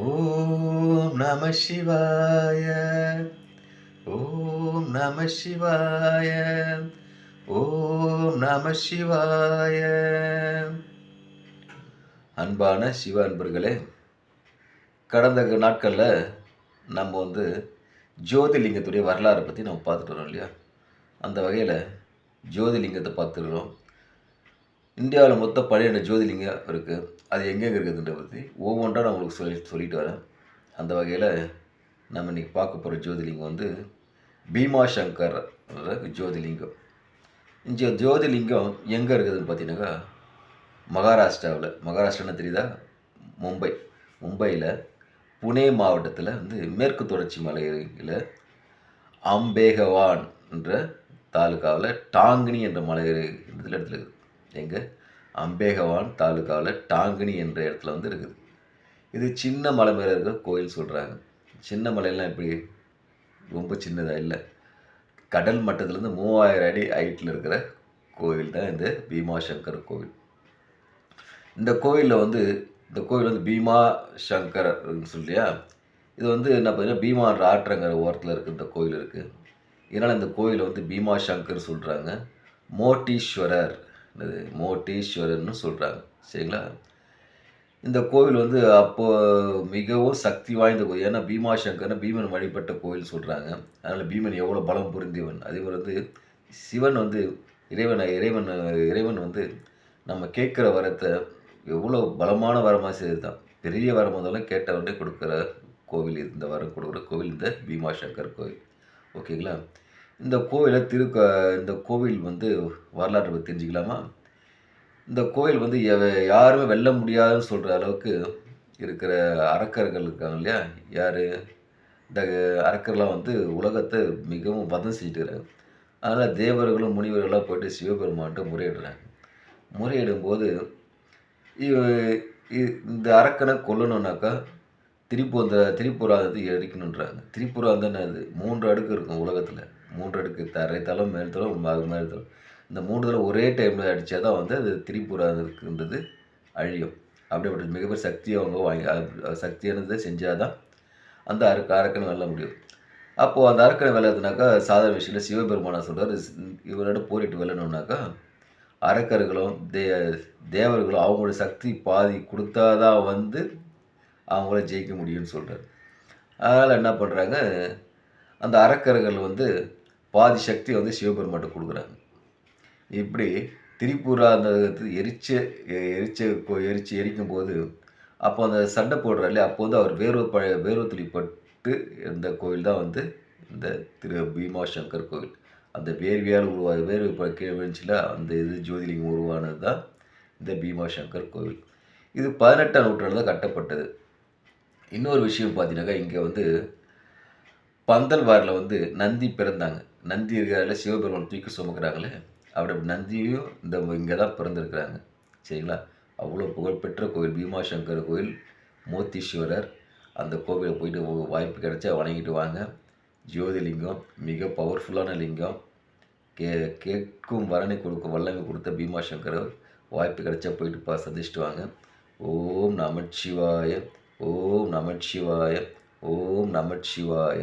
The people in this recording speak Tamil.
ஓம் நம சிவாய. ஓம் நம சிவாய. ஓம் நம சிவாய. அன்பான சிவ அன்பர்களே, கடந்த நாட்களில் நம்ம ஜோதிலிங்கத்துடைய வரலாறை பற்றி நம்ம பார்த்துட்டு வரோம் இல்லையா? அந்த வகையில் ஜோதிலிங்கத்தை பார்த்துருக்கிறோம். இந்தியாவில் மொத்தம் 12 ஜோதிலிங்கம் இருக்குது. அது எங்கெங்கே இருக்குதுன்ற பற்றி ஒவ்வொன்றா நான் உங்களுக்கு சொல்லிட்டு வரேன். அந்த வகையில் நம்ம இன்றைக்கி பார்க்க போகிற ஜோதிலிங்கம் பீமா சங்கர் ஜோதிலிங்கம். இந்த ஜோதிலிங்கம் எங்கே இருக்குதுன்னு பார்த்தீங்கன்னாக்கா மகாராஷ்டிராவில். மகாராஷ்டிரான்னு தெரியுதா? மும்பையில் புனே மாவட்டத்தில் மேற்கு தொடர்ச்சி மலையில் அம்பேகவான் என்ற தாலுக்காவில் டாங்கினி என்ற மலை இடத்துல இருக்குது. எங்கே? அம்பேகவான் தாலுக்காவில் டாங்கினி என்ற இடத்துல இருக்குது. இது சின்ன மலை மேலே இருக்கிற கோயில் சொல்கிறாங்க. சின்ன மலையெல்லாம் எப்படி? ரொம்ப சின்னதாக இல்லை. கடல் மட்டத்திலேருந்து 3000 அடி ஹைட்டில் இருக்கிற கோவில் தான் இந்த பீமா சங்கர் கோவில். இந்த கோவில் பீமா சங்கர் சொல்லியா, இது என்ன பார்த்தீங்கன்னா பீமான்ற ஆற்றங்கிற ஓரத்தில் இருக்குது இந்த கோயில் இருக்குது. இதனால் இந்த கோயிலை பீமா சங்கர் சொல்கிறாங்க. மோட்டீஸ்வரர்னு சொல்கிறாங்க. சரிங்களா? இந்த கோவில் அப்போது மிகவும் சக்தி வாய்ந்த கோயில். ஏன்னா பீமா சங்கர்னா பீமன் வழிபட்ட கோயில் சொல்கிறாங்க. அதனால் பீமன் எவ்வளோ பலம் புரிந்தவன். அதே மாதிரி சிவன் இறைவன் நம்ம கேட்குற வரத்தை எவ்வளோ பலமான வரமாக செய்துதான். பெரிய வரம் வந்தாலும் கேட்டவனே கொடுக்குற கோவில். இந்த வரம் கொடுக்குற கோவில் இந்த பீமா சங்கர் கோவில். ஓகேங்களா? இந்த கோவில் வரலாற்றை பற்றி தெரிஞ்சுக்கலாமா? இந்த கோயில் யாருமே வெல்ல முடியாதுன்னு சொல்கிற அளவுக்கு இருக்கிற அரக்கர்கள் இருக்காங்க இல்லையா? யார்? இந்த அரக்கர்லாம் உலகத்தை மிகவும் வதம் செஞ்சுட்டுறாங்க. அதனால் தேவர்களும் முனிவர்களாக போய்ட்டு சிவபெருமான்ட்டு முறையிடுறாங்க. முறையிடும்போது இந்த அரக்கனை கொல்லணுன்னாக்கா திரிபுராந்தத்தை எரிக்கணுன்றாங்க. திரிபுராந்தன்னு அது 3 அடுக்கு இருக்கும் உலகத்தில். 3 அடுக்கு, தரைத்தளம், மேல்தளம், மேல்தளம். இந்த 3 தளம் ஒரே டைமில் அடித்தா தான் அது திரிபுராந்தன்றது அழியும். அப்படிப்பட்ட மிகப்பெரிய சக்தியை அவங்க சக்தியானதை செஞ்சால் தான் அந்த அரக்கனை வெல்ல முடியும். அப்போது அந்த அரக்கனை வெல்லதுனாக்கா சாதாரண விஷயத்தில் சிவபெருமானா சொல்கிறார், இவரோட போரிட்டு வெல்லணுன்னாக்கா அரக்கர்களும் தேவர்களும் அவங்களோட சக்தி பாதி கொடுத்தாதான் அவங்கள ஜெயிக்க முடியும்னு சொல்கிறார். அதனால் என்ன பண்ணுறாங்க, அந்த அரக்கர்கள் பாதி சக்தியை சிவபெருமான்ட்ட கொடுக்குறாங்க. இப்படி திரிபுரா அந்த எரிக்கும்போது அப்போ அந்த சண்டை போடுறாரு இல்லையா? அப்போ அவர் வேர்வை துளிப்பட்டு இருந்த கோயில் தான் இந்த பீமா சங்கர் கோவில். அந்த வேர்வையால் வேர்வை கீழே விழுந்துச்சுல, அந்த ஜோதிலிங்கம் உருவானது தான் இந்த பீமா சங்கர் கோவில். இது 18ஆம் நூற்றாண்டில் தான் கட்டப்பட்டது. இன்னொரு விஷயம் பார்த்தீங்கன்னாக்கா, இங்கே பந்தல்வாரில் நந்தி பிறந்தாங்க. நந்தி இருக்கிறாரில் சிவபெருமான் தூக்கி சுமக்கிறாங்களே, அப்படி நந்தியும் இங்கே தான் பிறந்திருக்கிறாங்க. சரிங்களா? அவ்வளோ புகழ்பெற்ற கோவில் பீமா சங்கர் கோவில். மோத்தீஸ்வரர் அந்த கோவிலை போயிட்டு வாய்ப்பு கிடைச்சா வணங்கிட்டு வாங்க. ஜோதிலிங்கம் மிக பவர்ஃபுல்லான லிங்கம். கேட்கும் வரனை கொடுக்கும் வல்லமை கொடுத்த பீமா சங்கர் வாய்ப்பு கிடைச்சா போயிட்டு சந்திச்சுட்டு வாங்க. ஓம் நமச்சிவாய. ஓம் நமச்சிவாய. ஓம் நமச்சிவாய.